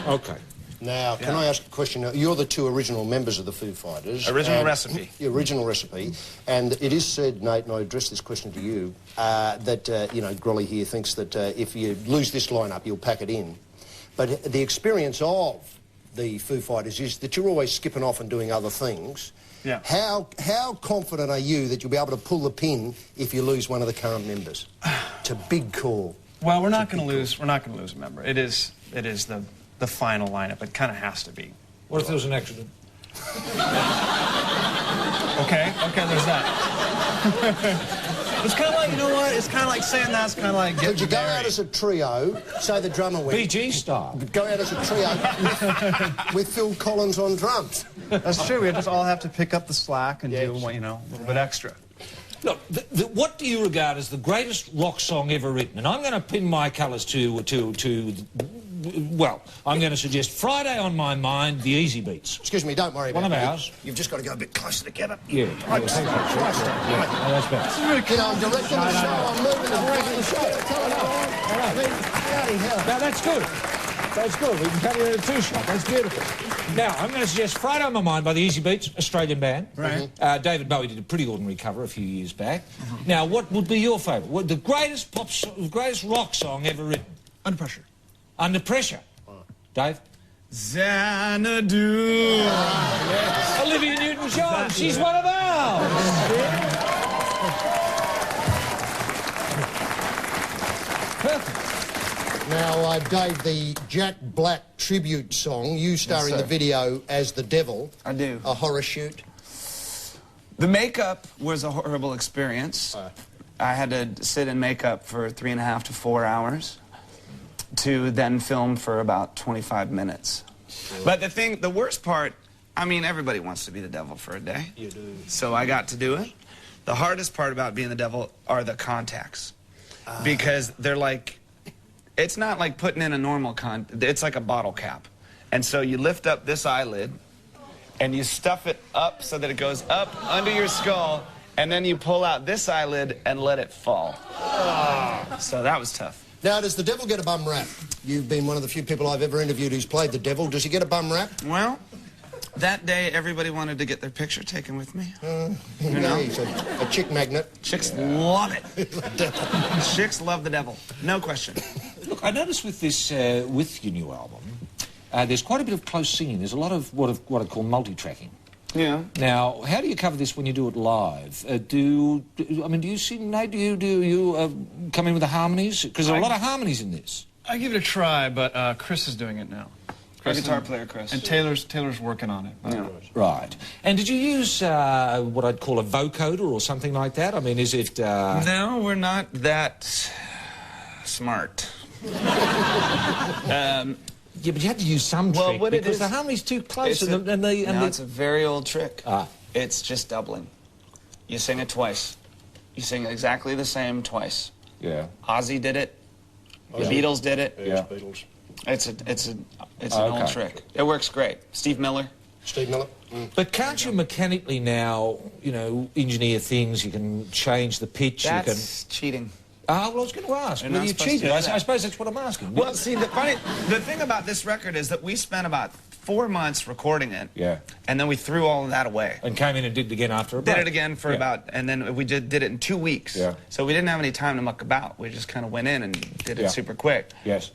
Okay. Now, can I ask a question? You're the two original members of the Foo Fighters. Original Recipe. The original Recipe. And it is said, Nate, and I address this question to you, that, you know, Grolly here thinks that if you lose this lineup, you'll pack it in. But the experience of the Foo Fighters is that you're always skipping off and doing other things. Yeah. How confident are you that you'll be able to pull the pin if you lose one of the current members? It's a big call. Well, we're not going to lose. We're not going to lose a member. It is the final lineup. It kind of has to be. What if there was an accident? Okay, there's that. It's kind of like, you know what? It's kind of like saying that's kind of like getting Could you go married. out as a trio, say the drummer went... BG style. Go out as a trio with Phil Collins on drums. That's true. We just all have to pick up the slack and do, you know, a little bit extra. Look, what do you regard as the greatest rock song ever written? And I'm going to pin my colours to well, I'm going to suggest Friday on My Mind, the Easy Beats. Excuse me, don't worry about it. One of ours. You've just got to go a bit closer together. Yeah. Right, closer. Oh, that's better. You know, I'm directing the show, I'm moving the show. Now, that's good. That's good. We can cut it in a two-shot. That's beautiful. Now, I'm going to suggest Friday on My Mind by the Easy Beats, Australian band. Right. David Bowie did a pretty ordinary cover a few years back. Now, what would be your favourite? The greatest the greatest rock song ever written? Under Pressure. Under Pressure. Dave? Xanadu. Yes. Olivia Newton-John. She's one of ours. Perfect. Now, Dave, the Jack Black tribute song, you star in the video as the devil. I do. A horror shoot. The makeup was a horrible experience. I had to sit in makeup for 3.5 to 4 hours to then film for about 25 minutes. But the worst part, I mean, everybody wants to be the devil for a day. You do. So I got to do it. The hardest part about being the devil are the contacts. Because they're like, it's not like putting in a normal it's like a bottle cap. And so you lift up this eyelid, and you stuff it up so that it goes up under your skull, and then you pull out this eyelid and let it fall. So that was tough. Now, does the devil get a bum rap? You've been one of the few people I've ever interviewed who's played the devil. Does he get a bum rap? Well, that day everybody wanted to get their picture taken with me. You know, he's a chick magnet. Chicks love it. Chicks love the devil. No question. Look, I noticed with this, with your new album, there's quite a bit of close singing. There's a lot of what I call multi-tracking. Yeah. Now, how do you cover this when you do it live? Do you sing, Nate? Do you come in with the harmonies? Because there are a lot of harmonies in this. I give it a try, but Chris is doing it now. Our guitar player, Chris. And Taylor's working on it. Yeah. Right. And did you use what I'd call a vocoder or something like that? I mean, is it... No, we're not that smart. Yeah, but you had to use some trick what it because is- the harmony's too close It's a very old trick. Ah. It's just doubling. You sing it twice. You sing exactly the same twice. Yeah. Ozzy did it. The Beatles did it. Yeah. Beatles. It's an old trick. It works great. Steve Miller. Steve Miller. But can't you mechanically now, you know, engineer things? You can change the pitch. That's cheating. Well, I was going to ask You're whether not you supposed to cheated. do I that. suppose that's what I'm asking. Well, see, the thing about this record is that we spent about 4 months recording it. Yeah. And then we threw all of that away. And came in and did it again after a break. Did it again for and then we did it in 2 weeks. Yeah. So we didn't have any time to muck about. We just kind of went in and did it super quick. Yes.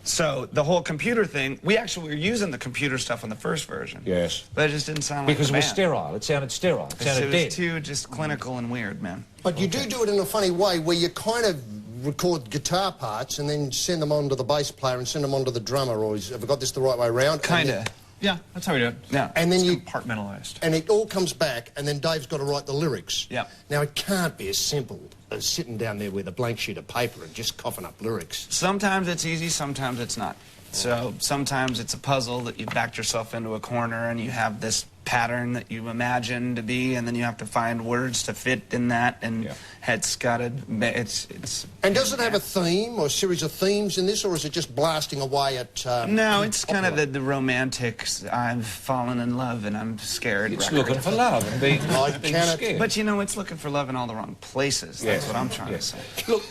So the whole computer thing, we actually were using the computer stuff on the first version. Yes. But it just didn't sound like Because the it was band. sterile. It sounded sterile. It sounded It dead. was too just clinical and weird, man. But you do it in a funny way where you kind of record guitar parts and then send them on to the bass player and send them on to the drummer, or have I got this the right way around? Kinda. Yeah, that's how we do it. Yeah. And then It's you... compartmentalized. And it all comes back, and then Dave's got to write the lyrics. Yeah. Now, it can't be as simple as sitting down there with a blank sheet of paper and just coughing up lyrics. Sometimes it's easy, sometimes it's not. So sometimes it's a puzzle that you've backed yourself into a corner and you have this pattern that you imagine to be, and then you have to find words to fit in that, and it's got to... It's... And does it have a theme or a series of themes in this, or is it just blasting away at... No, it's kind of the romantic, I've fallen in love and I'm scared It's record. looking for love and being I cannot- scared. But, you know, it's looking for love in all the wrong places. That's what I'm trying to say. Look,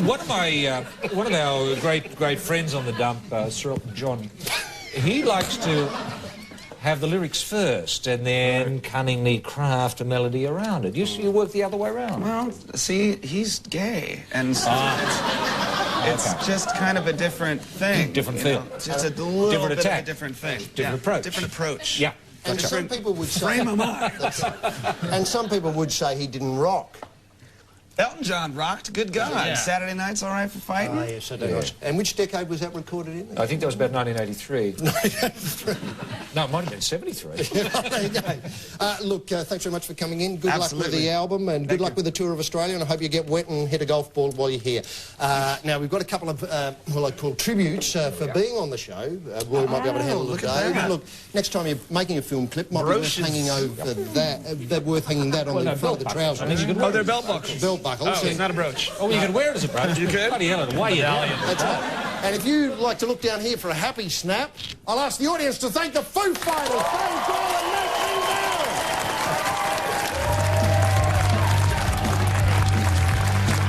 one of our great friends on the dump, Sir Elton John, he likes to have the lyrics first and then cunningly craft a melody around it. You work the other way around. Well, see, he's gay, and so it's just kind of a different thing. Different you feel. know? It's just a little Different bit attack. of a different thing. Different approach. Different approach. Yeah. And Gotcha. some people would say... Frame of mind. And some people would say he didn't rock. Elton John rocked. Good God. Yeah. Saturday night's all right for fighting? Oh, yes, I do. And which decade was that recorded in? I think that was about 1983. No, it might have been 73. There you go. Look, thanks very much for coming in. Good luck with Absolutely. the album and good luck with the tour of Australia, and I hope you get wet and hit a golf ball while you're here. Now, we've got a couple of what I call tributes for being on the show. Roy might be able to handle look it. at that. Look, next time you're making a film clip, might be worth hanging over that, worth hanging that on the front of the trousers. I mean, you could Oh, they're belt buckles. Belt buckles. Oh, it's not a brooch. Oh, you could wear it as a brooch. You could? Bloody hell, it'll weigh you down. That's right. And if you like to look down here for a happy snap, I'll ask the audience to thank the Foo Fighters. Dave Grohl and